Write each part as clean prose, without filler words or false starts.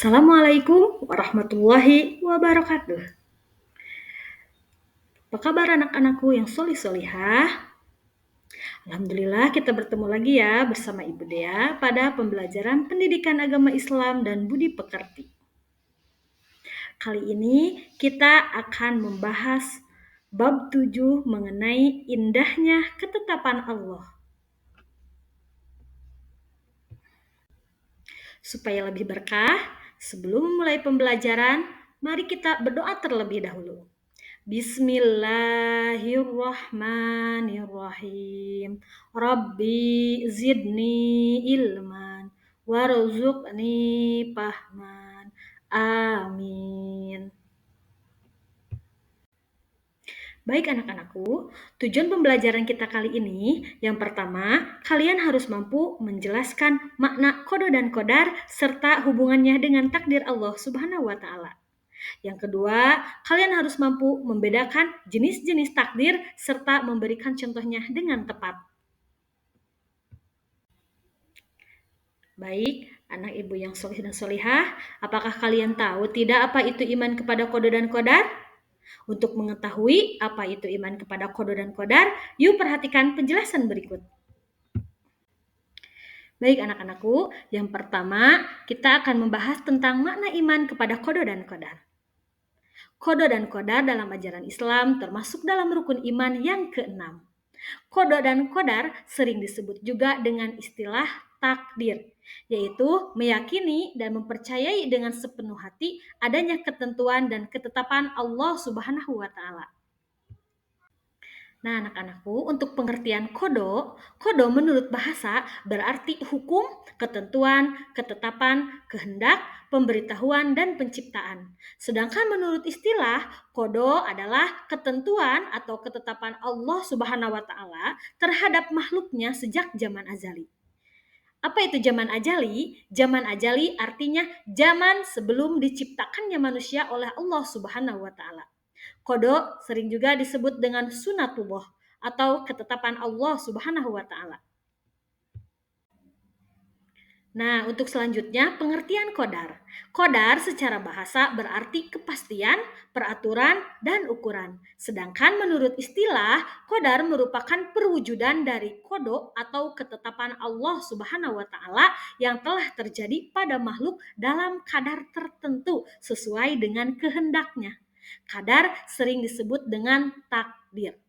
Assalamualaikum warahmatullahi wabarakatuh. Apa kabar anak-anakku yang solih-solihah? Alhamdulillah kita bertemu lagi ya bersama Ibu Dea pada pembelajaran pendidikan agama Islam dan budi pekerti. Kali ini kita akan membahas bab 7 mengenai indahnya ketetapan Allah. Supaya lebih berkah, sebelum memulai pembelajaran, mari kita berdoa terlebih dahulu. Bismillahirrahmanirrahim. Rabbi zidni ilman warzuqni fahman. Amin. Baik anak-anakku, tujuan pembelajaran kita kali ini, yang pertama, kalian harus mampu menjelaskan makna qada dan qadar serta hubungannya dengan takdir Allah Subhanahu wa taala. Yang kedua, kalian harus mampu membedakan jenis-jenis takdir serta memberikan contohnya dengan tepat. Baik, anak ibu yang solih dan solihah, apakah kalian tahu tidak apa itu iman kepada qada dan qadar? Untuk mengetahui apa itu iman kepada qada dan qadar, yuk perhatikan penjelasan berikut. Baik anak-anakku, yang pertama kita akan membahas tentang makna iman kepada qada dan qadar. Qada dan qadar dalam ajaran Islam termasuk dalam rukun iman yang keenam. Qada dan qadar sering disebut juga dengan istilah takdir, yaitu meyakini dan mempercayai dengan sepenuh hati adanya ketentuan dan ketetapan Allah Subhanahu wa taala. Nah, anak-anakku, untuk pengertian kodo menurut bahasa berarti hukum, ketentuan, ketetapan, kehendak, pemberitahuan, dan penciptaan. Sedangkan menurut istilah, kodo adalah ketentuan atau ketetapan Allah Subhanahu wa taala terhadap makhluknya sejak zaman azali. Apa itu zaman ajali? Zaman ajali artinya zaman sebelum diciptakannya manusia oleh Allah Subhanahu wa taala. Qada sering juga disebut dengan sunatullah atau ketetapan Allah Subhanahu wa taala. Nah, untuk selanjutnya pengertian qadar. Qadar secara bahasa berarti kepastian, peraturan, dan ukuran. Sedangkan menurut istilah, qadar merupakan perwujudan dari qada atau ketetapan Allah Subhanahu wa taala yang telah terjadi pada makhluk dalam kadar tertentu sesuai dengan kehendaknya. Qadar sering disebut dengan takdir.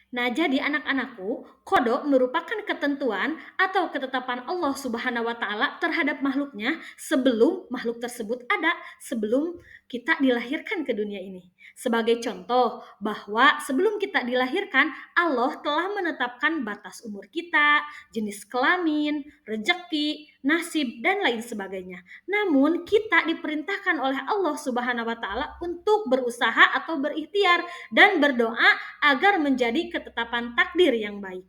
Nah, jadi anak-anakku, qada merupakan ketentuan atau ketetapan Allah Subhanahu wa taala terhadap makhluknya sebelum makhluk tersebut ada, sebelum kita dilahirkan ke dunia ini. Sebagai contoh, bahwa sebelum kita dilahirkan, Allah telah menetapkan batas umur kita, jenis kelamin, rezeki, nasib, dan lain sebagainya. Namun, kita diperintahkan oleh Allah Subhanahu wa taala untuk berusaha atau berikhtiar dan berdoa agar menjadi ketetapan takdir yang baik.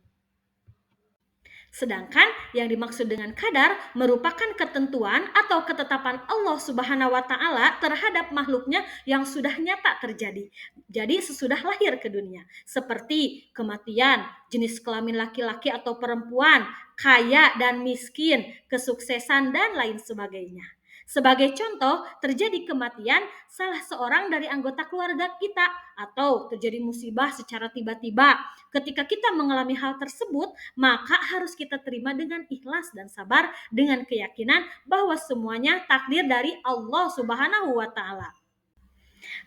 Sedangkan yang dimaksud dengan qadar merupakan ketentuan atau ketetapan Allah Subhanahu wa taala terhadap makhluknya yang sudah nyata terjadi. Jadi sesudah lahir ke dunia, seperti kematian, jenis kelamin laki-laki atau perempuan, kaya dan miskin, kesuksesan dan lain sebagainya. Sebagai contoh, terjadi kematian salah seorang dari anggota keluarga kita atau terjadi musibah secara tiba-tiba. Ketika kita mengalami hal tersebut, maka harus kita terima dengan ikhlas dan sabar dengan keyakinan bahwa semuanya takdir dari Allah Subhanahu wa taala.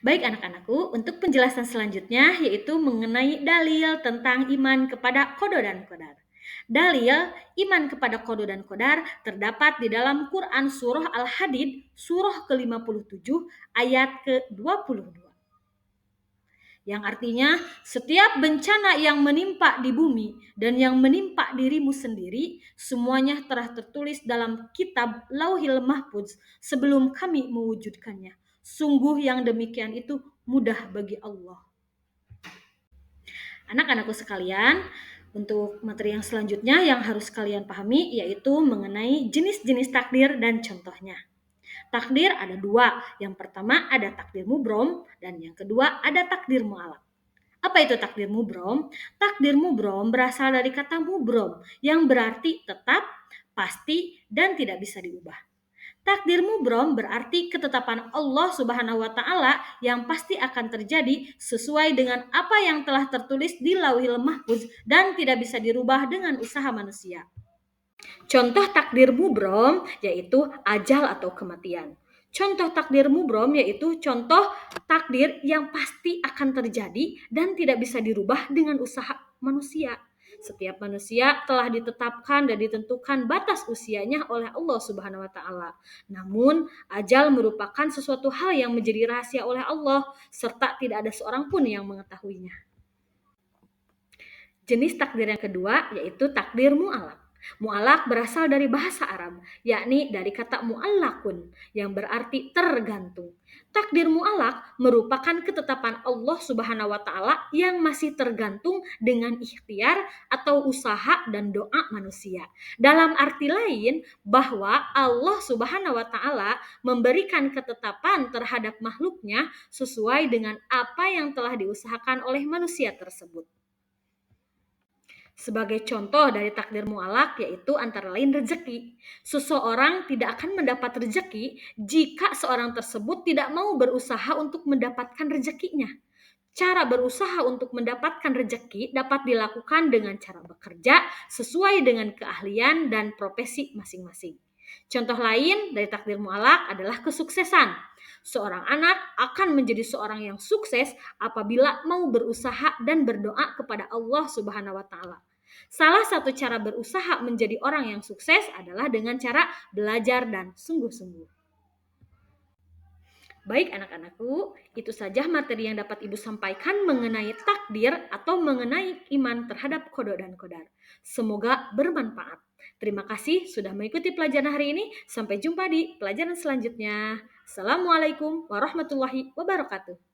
Baik anak-anakku, untuk penjelasan selanjutnya yaitu mengenai dalil tentang iman kepada qada dan qadar. Dalil iman kepada qada dan qadar terdapat di dalam Quran surah Al-Hadid surah ke-57 ayat ke-22. Yang artinya setiap bencana yang menimpa di bumi dan yang menimpa dirimu sendiri semuanya telah tertulis dalam kitab Lauhil Mahfuz sebelum kami mewujudkannya. Sungguh yang demikian itu mudah bagi Allah. Anak-anakku sekalian, untuk materi yang selanjutnya yang harus kalian pahami yaitu mengenai jenis-jenis takdir dan contohnya. Takdir ada dua, yang pertama ada takdir mubrom dan yang kedua ada takdir mu'alaq. Apa itu takdir mubrom? Takdir mubrom berasal dari kata mubrom yang berarti tetap, pasti, dan tidak bisa diubah. Takdir mubrom berarti ketetapan Allah Subhanahu wa taala yang pasti akan terjadi sesuai dengan apa yang telah tertulis di Lauhil Mahfuz dan tidak bisa dirubah dengan usaha manusia. Contoh takdir mubrom yaitu ajal atau kematian. Contoh takdir mubrom yaitu contoh takdir yang pasti akan terjadi dan tidak bisa dirubah dengan usaha manusia. Setiap manusia telah ditetapkan dan ditentukan batas usianya oleh Allah Subhanahu wa taala. Namun, ajal merupakan sesuatu hal yang menjadi rahasia oleh Allah serta tidak ada seorang pun yang mengetahuinya. Jenis takdir yang kedua yaitu takdir mu'alak. Mu'alak berasal dari bahasa Arab, yakni dari kata mu'allakun yang berarti tergantung. Takdir mu'alak merupakan ketetapan Allah Subhanahu wa taala yang masih tergantung dengan ikhtiar atau usaha dan doa manusia. Dalam arti lain bahwa Allah Subhanahu wa taala memberikan ketetapan terhadap makhluknya sesuai dengan apa yang telah diusahakan oleh manusia tersebut. Sebagai contoh dari takdir mu'alak yaitu antara lain rezeki. Seseorang tidak akan mendapat rezeki jika seorang tersebut tidak mau berusaha untuk mendapatkan rezekinya. Cara berusaha untuk mendapatkan rezeki dapat dilakukan dengan cara bekerja sesuai dengan keahlian dan profesi masing-masing. Contoh lain dari takdir mu'alak adalah kesuksesan. Seorang anak akan menjadi seorang yang sukses apabila mau berusaha dan berdoa kepada Allah Subhanahu wa taala. Salah satu cara berusaha menjadi orang yang sukses adalah dengan cara belajar dan sungguh-sungguh. Baik anak-anakku, itu saja materi yang dapat Ibu sampaikan mengenai takdir atau mengenai iman terhadap qada dan qadar. Semoga bermanfaat. Terima kasih sudah mengikuti pelajaran hari ini. Sampai jumpa di pelajaran selanjutnya. Assalamualaikum warahmatullahi wabarakatuh.